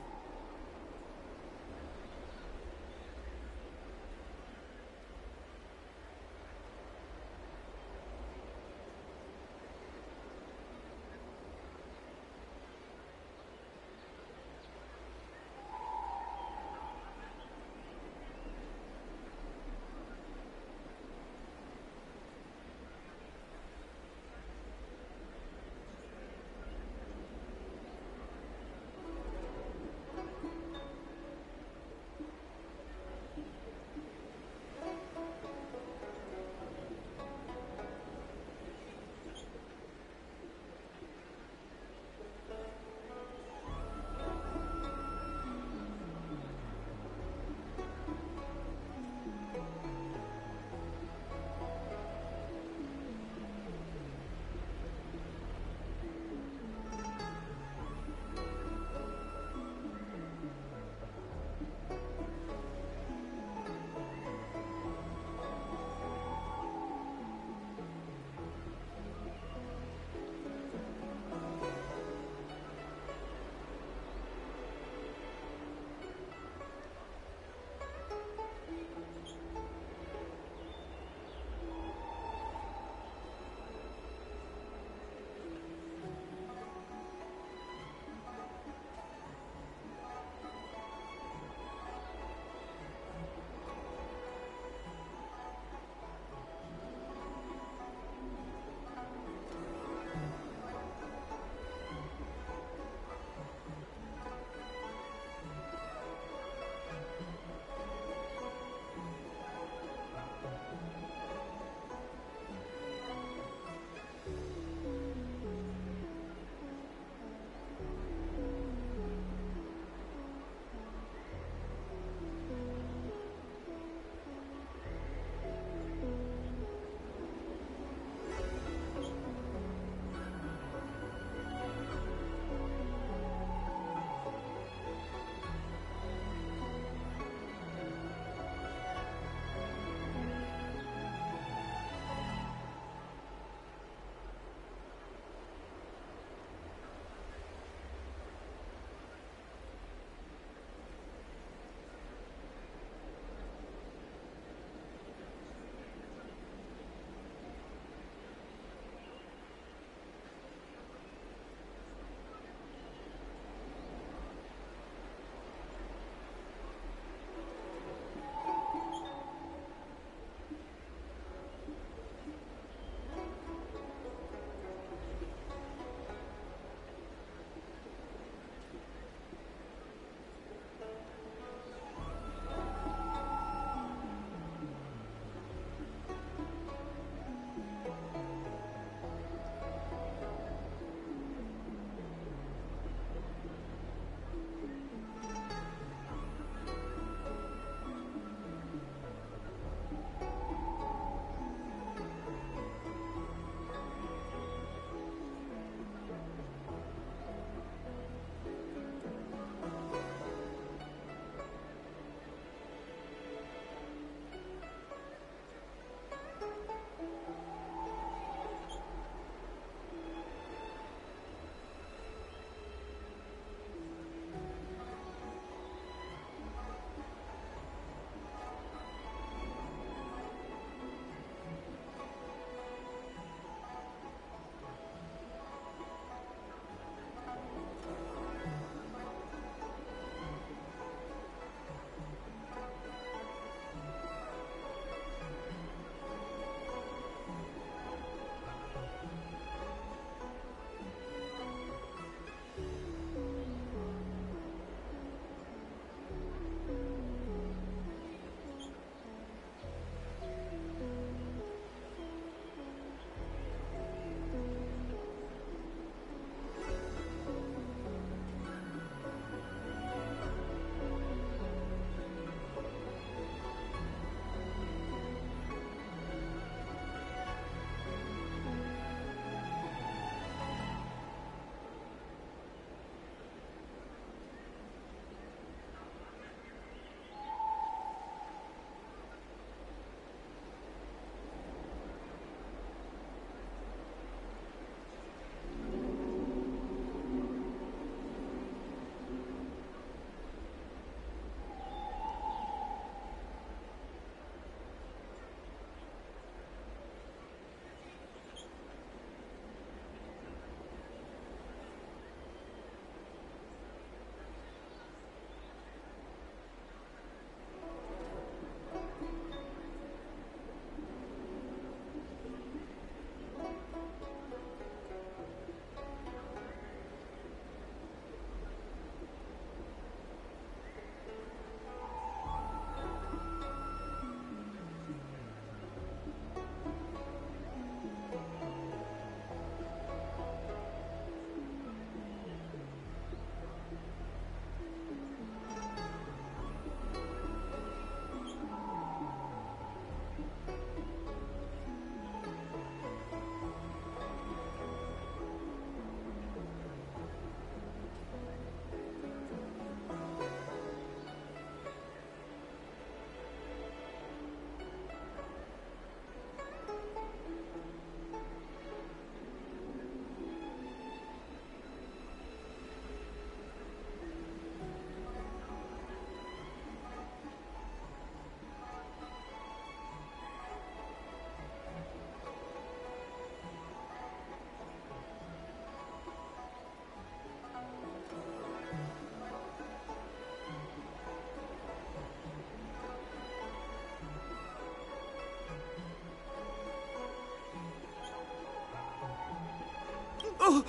[SPEAKER 19] Oh,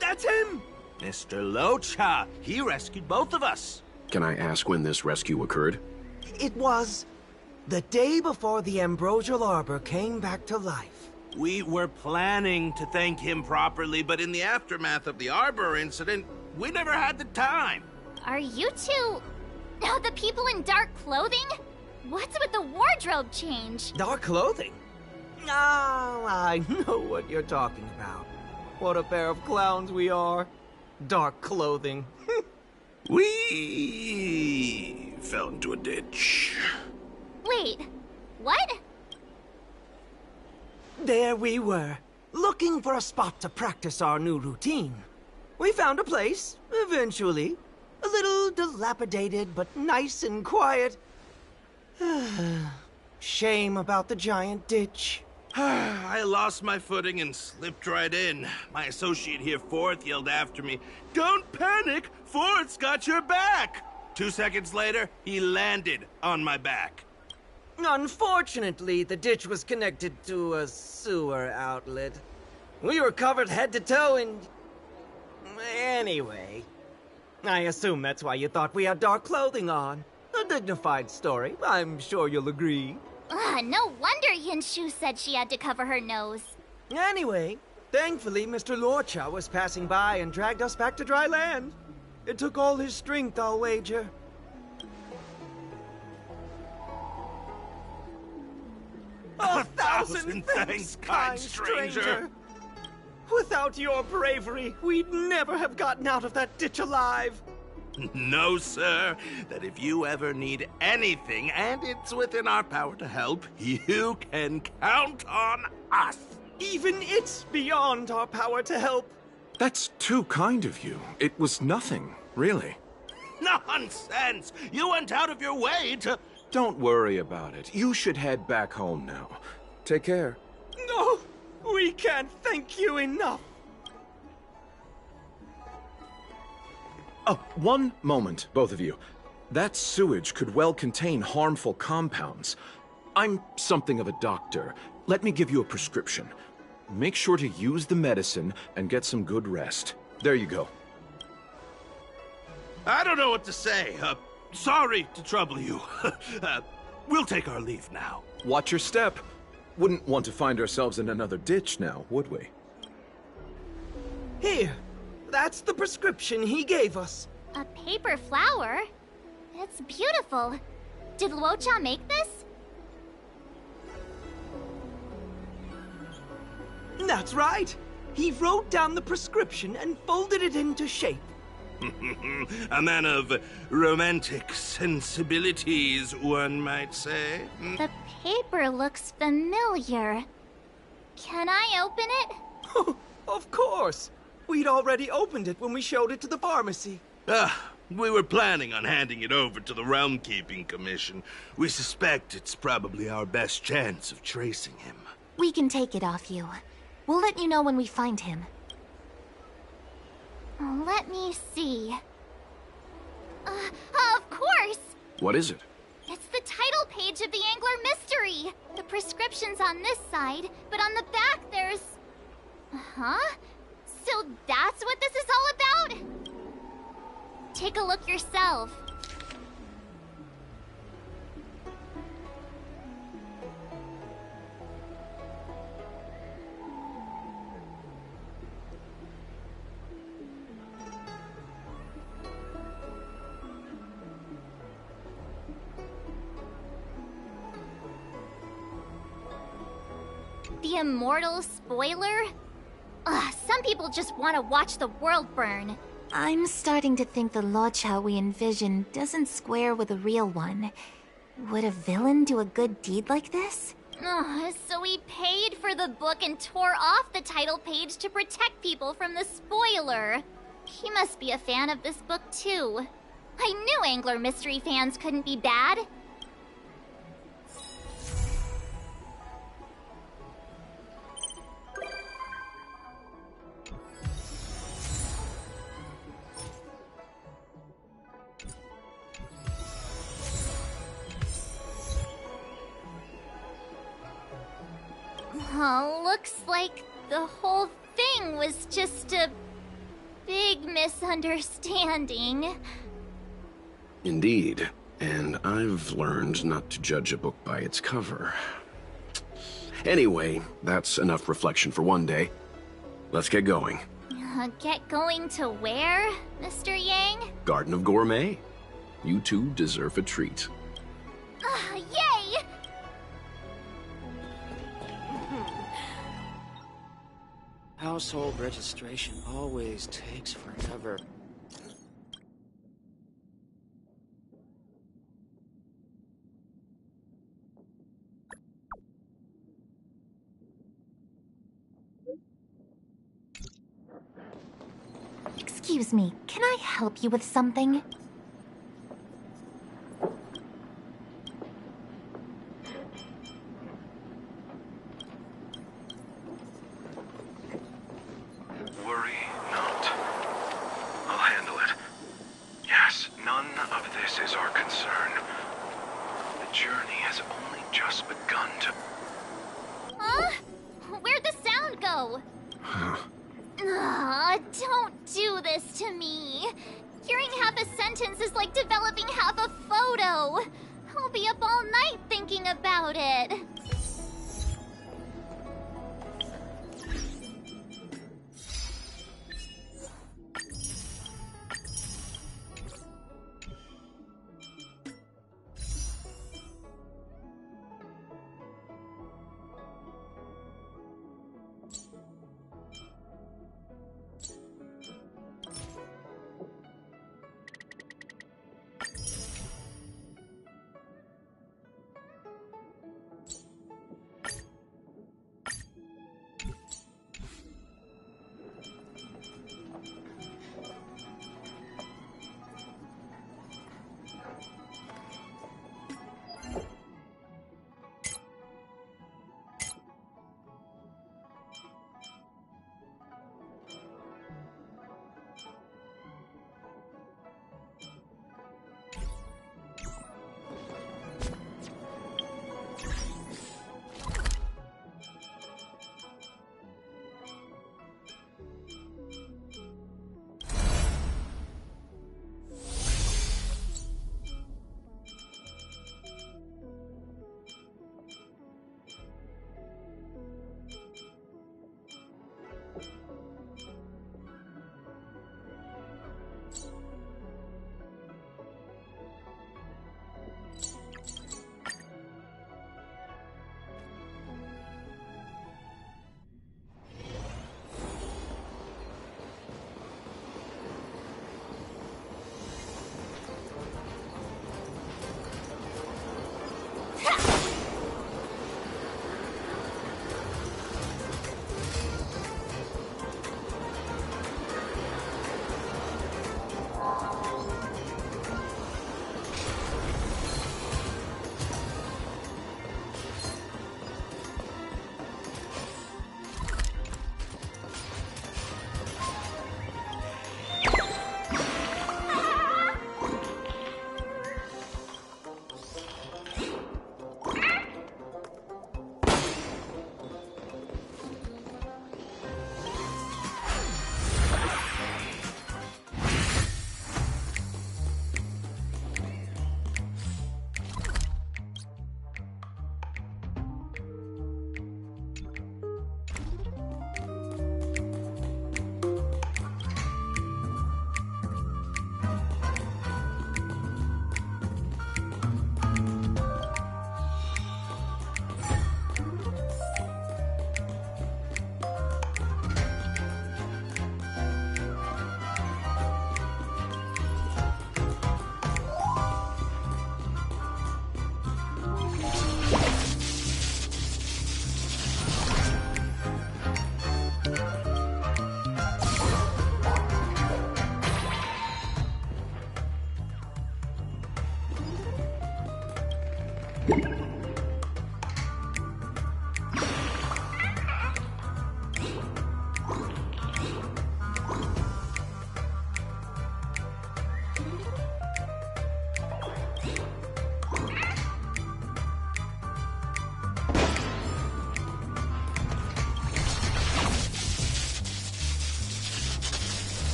[SPEAKER 19] that's him!
[SPEAKER 16] Mr. Locha, he rescued both of us.
[SPEAKER 7] Can I ask when this rescue occurred?
[SPEAKER 19] It was the day before the ambrosial arbor came back to life.
[SPEAKER 16] We were planning to thank him properly, but in the aftermath of the arbor incident, we never had the time.
[SPEAKER 8] Are you two... the people in dark clothing? What's with the wardrobe change?
[SPEAKER 19] Dark clothing? Oh, I know what you're talking about. What a pair of clowns we are. Dark clothing.
[SPEAKER 7] We fell into a ditch.
[SPEAKER 8] Wait, what?
[SPEAKER 19] There we were, looking for a spot to practice our new routine. We found a place, eventually. A little dilapidated, but nice and quiet. Shame about the giant ditch.
[SPEAKER 16] I lost my footing and slipped right in. My associate here, Fourth, yelled after me, "Don't panic! Fourth's got your back!" 2 seconds later, he landed on my back.
[SPEAKER 19] Unfortunately, the ditch was connected to a sewer outlet. We were covered head to toe in... Anyway, I assume that's why you thought we had dark clothing on. A dignified story, I'm sure you'll agree.
[SPEAKER 8] No wonder Yinshu said she had to cover her nose.
[SPEAKER 19] Anyway, thankfully Mr. Lorcha was passing by and dragged us back to dry land. It took all his strength, I'll wager. A thousand thanks, kind stranger. Without your bravery, we'd never have gotten out of that ditch alive.
[SPEAKER 16] No, sir. That if you ever need anything, and it's within our power to help, you can count on us.
[SPEAKER 19] Even it's beyond our power to help.
[SPEAKER 13] That's too kind of you. It was nothing, really.
[SPEAKER 16] Nonsense! You went out of your way to...
[SPEAKER 13] Don't worry about it. You should head back home now. Take care.
[SPEAKER 19] No, we can't thank you enough.
[SPEAKER 13] Oh, one moment, both of you. That sewage could well contain harmful compounds. I'm something of a doctor. Let me give you a prescription. Make sure to use the medicine and get some good rest. There you go.
[SPEAKER 16] I don't know what to say. Sorry to trouble you. We'll take our leave now.
[SPEAKER 13] Watch your step. Wouldn't want to find ourselves in another ditch now, would we?
[SPEAKER 19] Here. That's the prescription he gave us.
[SPEAKER 8] A paper flower? It's beautiful. Did Luocha make this?
[SPEAKER 19] That's right. He wrote down the prescription and folded it into shape.
[SPEAKER 16] A man of romantic sensibilities, one might say.
[SPEAKER 8] The paper looks familiar. Can I open it?
[SPEAKER 19] Of course. We'd already opened it when we showed it to the pharmacy.
[SPEAKER 16] We were planning on handing it over to the Realm Keeping Commission. We suspect it's probably our best chance of tracing him.
[SPEAKER 9] We can take it off you. We'll let you know when we find him.
[SPEAKER 8] Let me see. Of course!
[SPEAKER 7] What is it?
[SPEAKER 8] It's the title page of the Angler Mystery! The prescription's on this side, but on the back there's... Huh? So that's what this is all about? Take a look yourself. The immortal spoiler? Some people just want to watch the world burn.
[SPEAKER 9] I'm starting to think the Locha we envision doesn't square with a real one. Would a villain do a good deed like this?
[SPEAKER 8] So he paid for the book and tore off the title page to protect people from the spoiler. He must be a fan of this book too. I knew Angler Mystery fans couldn't be bad. Looks like the whole thing was just a big misunderstanding.
[SPEAKER 7] Indeed. And I've learned not to judge a book by its cover. Anyway, that's enough reflection for one day. Let's get going.
[SPEAKER 8] Get going to where, Mr. Yang?
[SPEAKER 7] Garden of Gourmet. You two deserve a treat.
[SPEAKER 8] Yay!
[SPEAKER 3] Household registration always takes forever.
[SPEAKER 9] Excuse me, can I help you with something?
[SPEAKER 13] Worry not. I'll handle it. Yes, none of this is our concern. The journey has only just begun to...
[SPEAKER 8] Huh? Where'd the sound go? Don't do this to me. Hearing half a sentence is like developing half a photo. I'll be up all night thinking about it.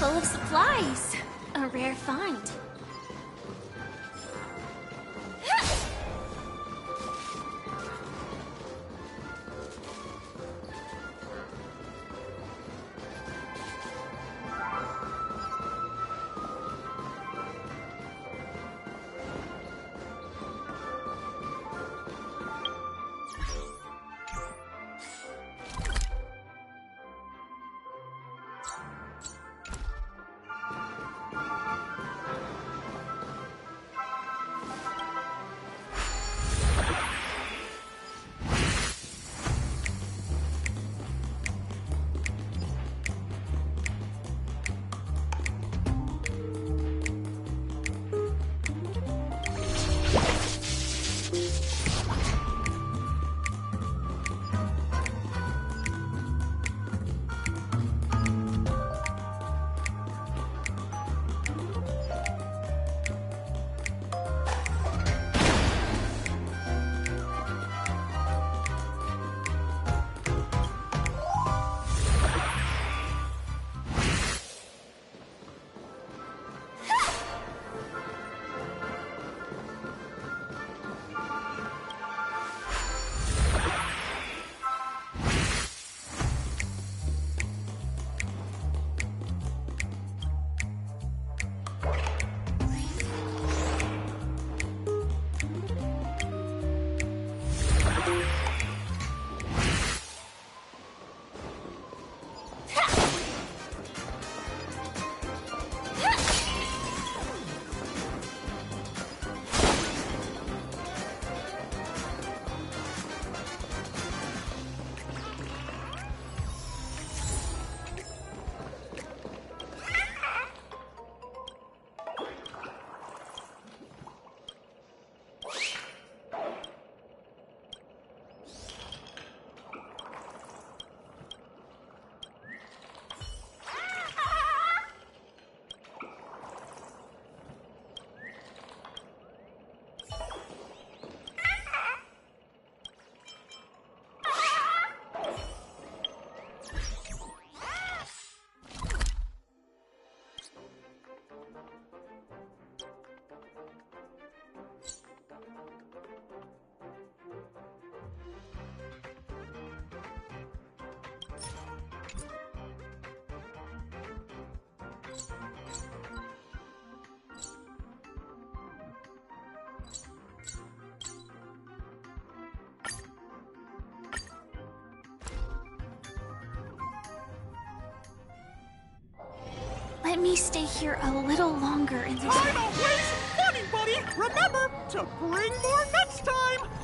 [SPEAKER 2] Full of supplies. A rare find. let me stay here a little longer in this...
[SPEAKER 5] Time to waste money, buddy! Remember to bring more next time!